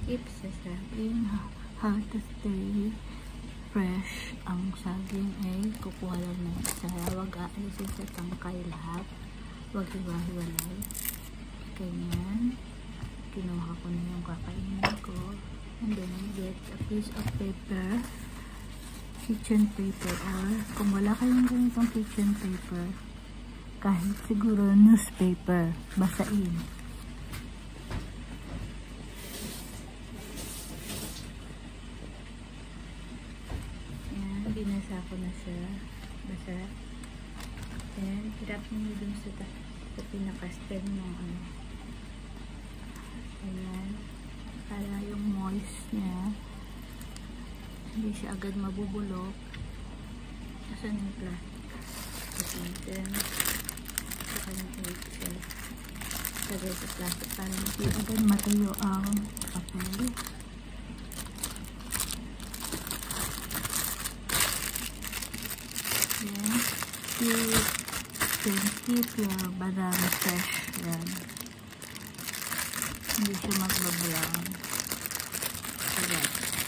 Keep saging. How to stay fresh ang saging ay kukuha lang ng isa. Huwag aalisin sa tangkay lahat. Huwag hiwa-hiwalay. Ganyan. Kinuha ko na yung kakainin ko. And then get a piece of paper. Kitchen paper, or kung wala kayong ganitong kitchen paper, kahit siguro newspaper, basain. Yan, binasa ko na siya. Basa. Then, hirap nyo dun sa pinaka-stem ng ano. Ayan. Para yung moist niya hindi siya agad mabubulok. Asan yung plastic? Then, saka yung egg. Lagay sa plastic para hindi agad matuyo ang papel. Then, keep your banana fresh. Yan. Hindi siya magbabrown. Ayan.